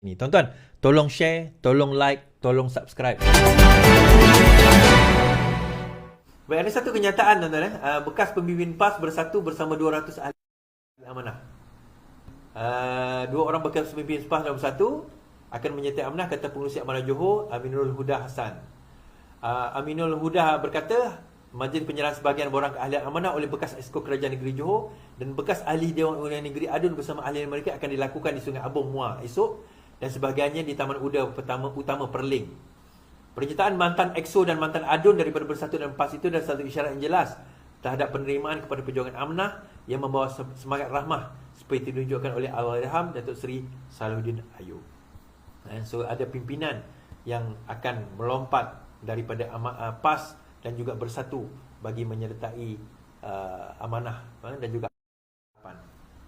Ni tuan-tuan, tolong share, tolong like, tolong subscribe. Baik, ada satu kenyataan tuan-tuan, bekas pemimpin PAS bersatu bersama 200 ahli amanah. Dua orang bekas pemimpin PAS dalam bersatu akan menyertai amanah, kata Pengerusi Amanah Johor Aminul Huda Hassan. Aminul Huda berkata, majlis penyerahan sebahagian borang keahlian amanah oleh bekas Exco Kerajaan Negeri Johor dan bekas ahli Dewan Undangan Negeri Adun bersama ahli mereka akan dilakukan di Sungai Abung Muar esok dan sebahagiannya di Taman Utama Perling. Pernyataan mantan Exco dan mantan Adun daripada Bersatu dan PAS itu adalah satu isyarat yang jelas terhadap penerimaan kepada perjuangan amanah yang membawa semangat rahmah seperti ditunjukkan oleh Allahyarham Datuk Seri Salahuddin Ayub. So ada pimpinan yang akan melompat daripada PAS dan juga bersatu bagi menyertai amanah dan juga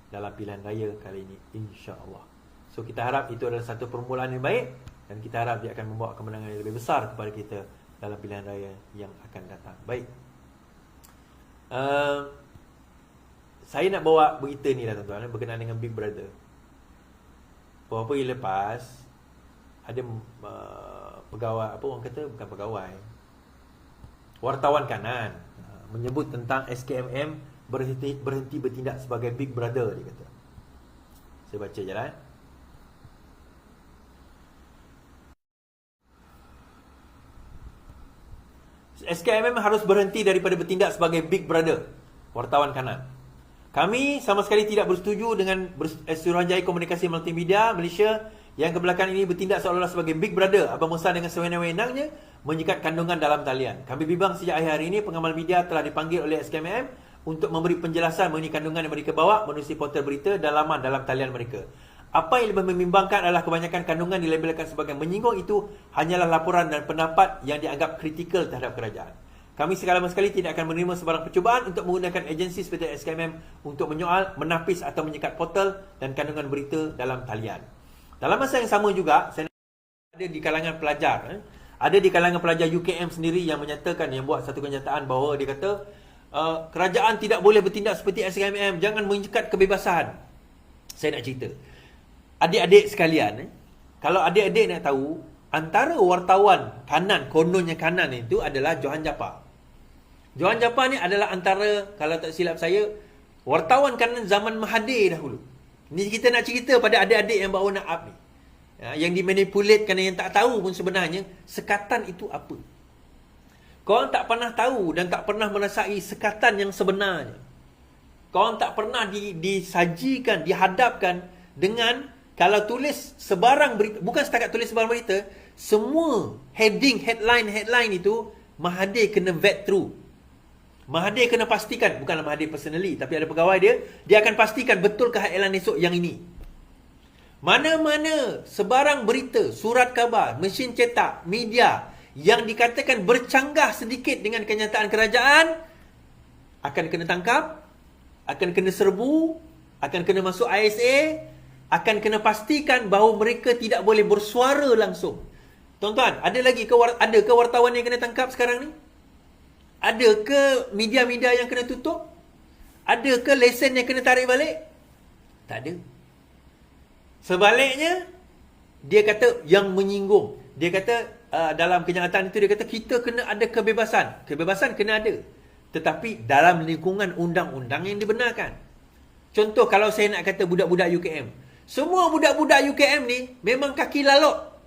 dalam pilihan raya kali ini, insya-Allah. So kita harap itu adalah satu permulaan yang baik dan kita harap dia akan membawa kemenangan yang lebih besar kepada kita dalam pilihan raya yang akan datang. Baik. Saya nak bawa berita ni lah tuan-tuan, berkenaan dengan Big Brother. Beberapa hari lepas ada pegawai, apa orang kata, bukan pegawai, wartawan kanan menyebut tentang SKMM berhenti bertindak sebagai Big Brother, dia kata. Saya baca je lah. SKMM harus berhenti daripada bertindak sebagai Big Brother. Wartawan kanan. Kami sama sekali tidak bersetuju dengan Suruhanjaya Komunikasi Multimedia Malaysia yang kebelakangan ini bertindak seolah-olah sebagai Big Brother Abang Musa dengan sewenang-wenangnya menyikat kandungan dalam talian. Kami bimbang sejak akhir hari ini pengamal media telah dipanggil oleh SKMM untuk memberi penjelasan mengenai kandungan yang mereka bawa menerusi portal berita dan laman dalam talian mereka. Apa yang lebih membimbangkan adalah kebanyakan kandungan dilabelkan sebagai menyinggung itu hanyalah laporan dan pendapat yang dianggap kritikal terhadap kerajaan. Kami sekali tidak akan menerima sebarang percubaan untuk menggunakan agensi seperti SKMM untuk menyoal, menapis atau menyekat portal dan kandungan berita dalam talian. Dalam masa yang sama juga, saya ada di kalangan pelajar, ada di kalangan pelajar UKM sendiri yang menyatakan, yang buat satu kenyataan bahawa dia kata kerajaan tidak boleh bertindak seperti SKMM, jangan menyekat kebebasan. Saya nak cerita. Adik-adik sekalian, kalau adik-adik nak tahu, antara wartawan kanan, kononnya kanan itu adalah Johan Japar. Johan Japar ni adalah antara, kalau tak silap saya, wartawan kanan zaman Mahathir dahulu. Ni kita nak cerita pada adik-adik yang baru nak up ni, yang dimanipulate kerana yang tak tahu pun sebenarnya sekatan itu apa. Korang tak pernah tahu dan tak pernah merasai sekatan yang sebenarnya. Korang tak pernah disajikan, dihadapkan dengan, kalau tulis sebarang berita, bukan setakat tulis sebarang berita, semua headline itu Mahathir kena vet through. Mahathir kena pastikan, bukanlah Mahathir personally, tapi ada pegawai dia akan pastikan betulkah headline esok yang ini. Mana-mana sebarang berita, surat khabar, mesin cetak, media yang dikatakan bercanggah sedikit dengan kenyataan kerajaan akan kena tangkap, akan kena serbu, akan kena masuk ISA, akan kena pastikan bahawa mereka tidak boleh bersuara langsung. Tuan-tuan, ada ke wartawan yang kena tangkap sekarang ni? Ada ke media-media yang kena tutup? Ada ke lesen yang kena tarik balik? Tak ada. Sebaliknya, dia kata yang menyinggung. Dia kata dalam kenyataan itu, dia kata kita kena ada kebebasan. Kebebasan kena ada. Tetapi dalam lingkungan undang-undang yang dibenarkan. Contoh, kalau saya nak kata budak-budak UKM. Semua budak-budak UKM ni memang kaki lalok.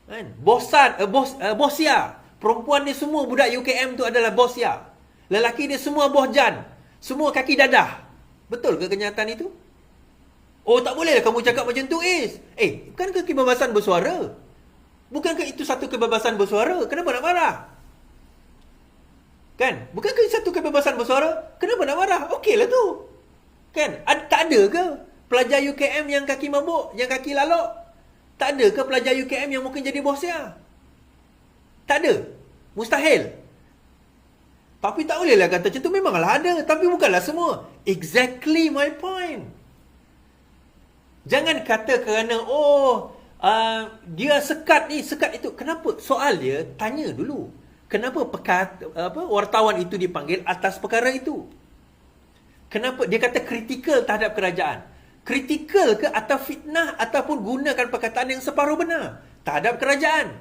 Kan? Bosia. Perempuan ni semua budak UKM tu adalah bosia. Lelaki dia semua bohjan. Semua kaki dadah. Betul ke kenyataan itu? Oh, tak boleh kamu cakap macam tu, Is. Bukankah kebebasan bersuara? Bukankah itu satu kebebasan bersuara? Kenapa nak marah? Kan? Bukankah itu satu kebebasan bersuara? Kenapa nak marah? Okeylah tu. Kan? Tak ada ke pelajar UKM yang kaki mabuk, yang kaki lalok? Tak ada ke pelajar UKM yang mungkin jadi bosia? Tak ada. Mustahil. Tapi tak bolehlah kata macam tu, memanglah ada. Tapi bukanlah semua. Exactly my point. Jangan kata kerana, dia sekat ni, sekat itu. Kenapa? Soal dia, tanya dulu. Kenapa wartawan itu dipanggil atas perkara itu? Kenapa? Dia kata kritikal terhadap kerajaan. kritikal ke atau fitnah ataupun gunakan perkataan yang separuh benar terhadap kerajaan.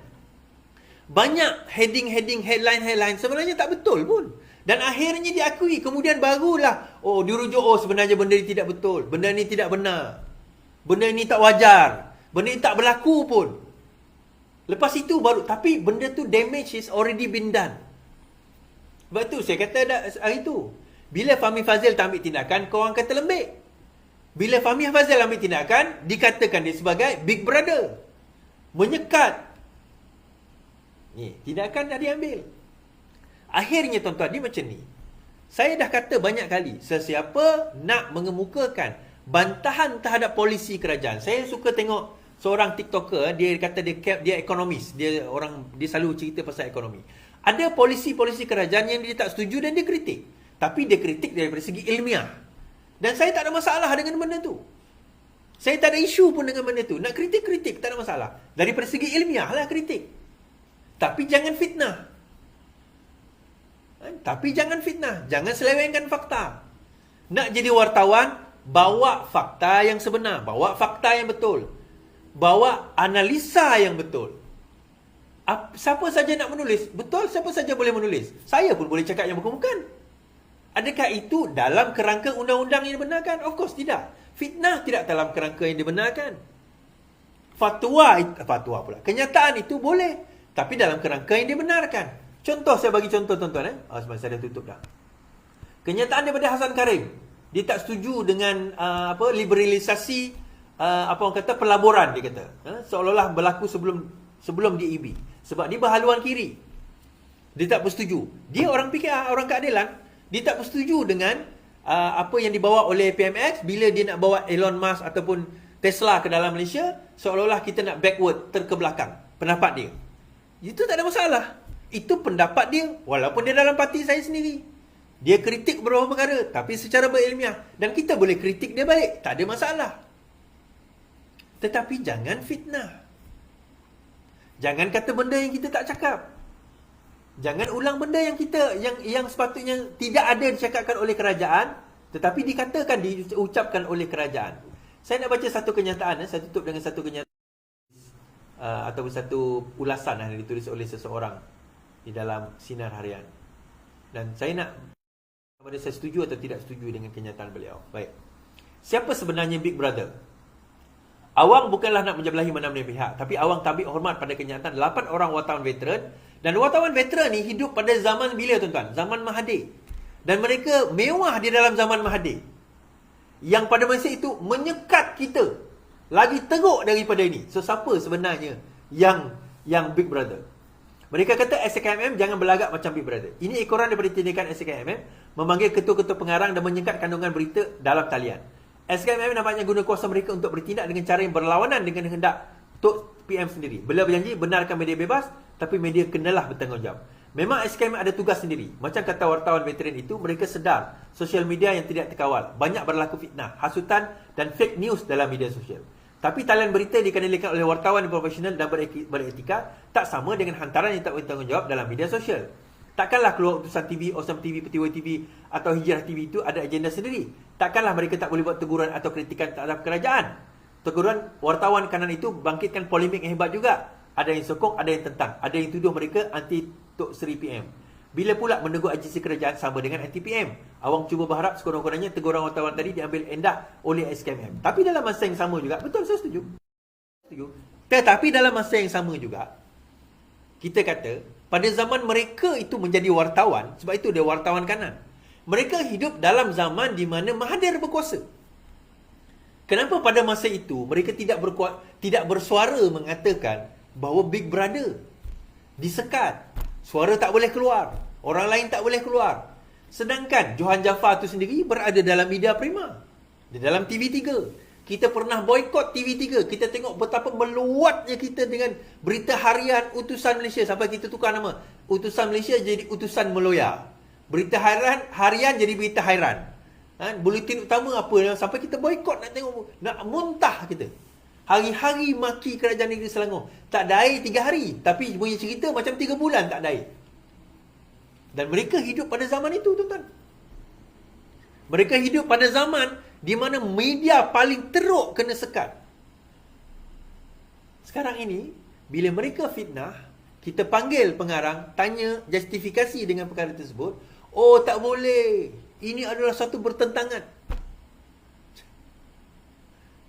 Banyak heading-heading, headline-headline sebenarnya tak betul pun. Dan akhirnya diakui. Kemudian barulah, dirujuk, sebenarnya benda ini tidak betul. Benda ini tidak benar. Benda ini tak wajar. Benda ini tak berlaku pun. Lepas itu baru, tapi benda tu damage is already been done. Sebab tu saya kata hari tu, bila Fahmi Fazil tak ambil tindakan, korang kata lembik. Bila Fahmi Fazil ambil tindakan, dikatakan dia sebagai Big Brother. Menyekat. Ni, tindakan dah diambil. Akhirnya tuan-tuan, dia macam ni. Saya dah kata banyak kali, sesiapa nak mengemukakan bantahan terhadap polisi kerajaan. Saya suka tengok seorang TikToker, dia kata dia ekonomis. Dia selalu cerita pasal ekonomi. Ada polisi-polisi kerajaan yang dia tak setuju dan dia kritik. Tapi dia kritik daripada segi ilmiah. Dan saya tak ada masalah dengan benda tu. Saya tak ada isu pun dengan benda tu. Nak kritik-kritik, tak ada masalah. Daripada segi ilmiah lah kritik. Tapi jangan fitnah. Jangan selewengkan fakta. Nak jadi wartawan, bawa fakta yang sebenar. Bawa fakta yang betul. Bawa analisa yang betul. Siapa saja nak menulis? Betul, siapa saja boleh menulis. Saya pun boleh cakap yang bukan-bukan. Adakah itu dalam kerangka undang-undang yang dibenarkan? Of course tidak. Fitnah tidak dalam kerangka yang dibenarkan. Fatwa pula. Kenyataan itu boleh, tapi dalam kerangka yang dibenarkan. Contoh, saya bagi contoh tuan-tuan. Sebab saya dah tutup dah. Kenyataan daripada Hasan Karim. Dia tak setuju dengan liberalisasi orang kata pelaburan, dia kata. Seolah-olah berlaku sebelum DEB. Sebab dia berhaluan kiri. Dia tak bersetuju. Dia orang PKR, orang keadilan. Dia tak bersetuju dengan apa yang dibawa oleh PMX bila dia nak bawa Elon Musk ataupun Tesla ke dalam Malaysia. Seolah-olah kita nak backward, terkebelakang. Pendapat dia. Itu tak ada masalah. Itu pendapat dia, walaupun dia dalam parti saya sendiri. Dia kritik beberapa perkara, tapi secara berilmiah. Dan kita boleh kritik dia balik, tak ada masalah. Tetapi jangan fitnah. Jangan kata benda yang kita tak cakap. Jangan ulang benda yang yang sepatutnya tidak ada dicakapkan oleh kerajaan, tetapi dikatakan, diucapkan oleh kerajaan. Saya nak baca satu kenyataan, saya tutup dengan satu kenyataan ataupun satu ulasan yang ditulis oleh seseorang di dalam Sinar Harian. Dan saya nak sama saya setuju atau tidak setuju dengan kenyataan beliau. Baik. Siapa sebenarnya Big Brother? Awang bukanlah nak menjebelahi mana-mana pihak, tapi awang tabik hormat pada kenyataan 8 orang wartawan veteran. Dan wartawan veteran ni hidup pada zaman bila tuan-tuan? Zaman Mahathir. Dan mereka mewah di dalam zaman Mahathir. Yang pada masa itu menyekat kita. Lagi teruk daripada ini. So, siapa sebenarnya yang Big Brother? Mereka kata SKMM jangan berlagak macam Big Brother. Ini ekoran daripada tindakan SKMM memanggil ketua-ketua pengarang dan menyekat kandungan berita dalam talian. SKMM nampaknya guna kuasa mereka untuk bertindak dengan cara yang berlawanan dengan hendak Tok PM sendiri. Beliau berjanji benarkan media bebas, tapi media kenalah bertanggungjawab. Memang SKMM ada tugas sendiri. Macam kata wartawan veteran itu, mereka sedar sosial media yang tidak terkawal. Banyak berlaku fitnah, hasutan dan fake news dalam media sosial. Tapi talian berita dikendalikan oleh wartawan yang profesional dan beretika tak sama dengan hantaran yang tak bertanggungjawab dalam media sosial. Takkanlah keluar utusan TV, Awesome TV, Petiwa TV atau Hijrah TV itu ada agenda sendiri. Takkanlah mereka tak boleh buat teguran atau kritikan terhadap kerajaan. Teguran wartawan kanan itu bangkitkan polemik yang hebat juga. Ada yang sokong, ada yang tentang. Ada yang tuduh mereka anti Tok Seri PM. Bila pula menegur agensi kerajaan sama dengan anti-PM? Awang cuba berharap sekurang-kurangnya teguran wartawan tadi diambil endah oleh SKMM. Tapi dalam masa yang sama juga, betul, saya setuju. Tetapi dalam masa yang sama juga, kita kata, pada zaman mereka itu menjadi wartawan, sebab itu dia wartawan kanan. Mereka hidup dalam zaman di mana Mahathir berkuasa. Kenapa pada masa itu mereka tidak bersuara mengatakan bahawa Big Brother disekat, suara tak boleh keluar, orang lain tak boleh keluar. Sedangkan Johan Jaafar tu sendiri berada dalam media prima, di dalam TV3. Kita pernah boykot TV3. Kita tengok betapa meluatnya kita dengan berita harian Utusan Malaysia, sampai kita tukar nama. Utusan Malaysia jadi Utusan Meloya. Berita harian jadi Berita Hairan. Buletin utama apa, sampai kita boykot, nak tengok, nak muntah kita. Hari-hari maki kerajaan negeri Selangor. Tak ada air 3 hari, tapi punya cerita macam 3 bulan tak ada air. Dan mereka hidup pada zaman itu, tuan-tuan. Mereka hidup pada zaman di mana media paling teruk kena sekat. Sekarang ini, bila mereka fitnah, kita panggil pengarang, tanya justifikasi dengan perkara tersebut. Oh, tak boleh. Ini adalah satu bertentangan.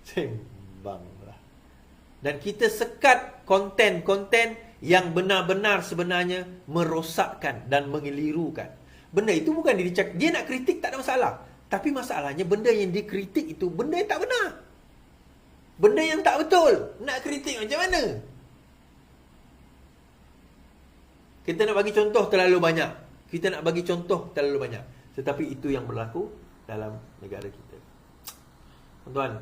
Sembanglah. Dan kita sekat konten-konten yang benar-benar sebenarnya merosakkan dan mengelirukan. Benda itu bukan dia nak kritik, tak ada masalah. Tapi masalahnya benda yang dikritik itu benda yang tak benar. Benda yang tak betul. Nak kritik macam mana? Kita nak bagi contoh terlalu banyak. Tetapi itu yang berlaku dalam negara kita. Tuan-tuan,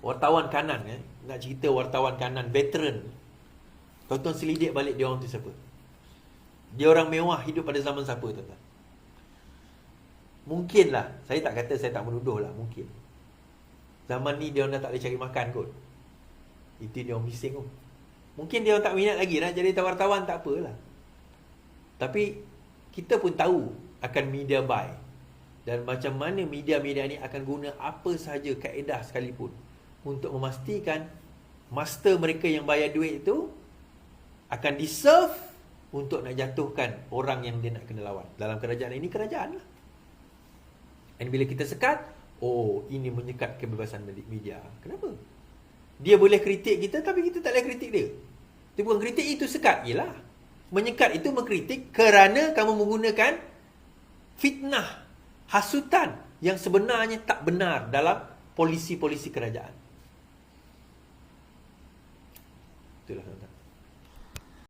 wartawan kanan, nak cerita wartawan kanan veteran. Tuan-tuan selidik balik dia orang tu siapa. Dia orang mewah hidup pada zaman siapa, tuan-tuan. Mungkinlah, saya tak kata, saya tak menuduh lah, mungkin zaman ni dia orang dah tak boleh cari makan kot. Itu dia orang bising kot. Mungkin dia orang tak minat lagi nak jadi wartawan, tak apalah. Tapi kita pun tahu akan media buy dan macam mana media-media ni akan guna apa sahaja kaedah sekalipun untuk memastikan master mereka yang bayar duit itu akan diserve untuk nak jatuhkan orang yang dia nak kena lawan. Dalam kerajaan ini, kerajaan lah. Dan bila kita sekat, oh, ini menyekat kebebasan media. Kenapa? Dia boleh kritik kita, tapi kita tak boleh kritik dia. Itu bukan kritik, itu sekat. Yelah, menyekat itu mengkritik kerana kamu menggunakan fitnah, hasutan yang sebenarnya tak benar dalam polisi-polisi kerajaan. Itulah.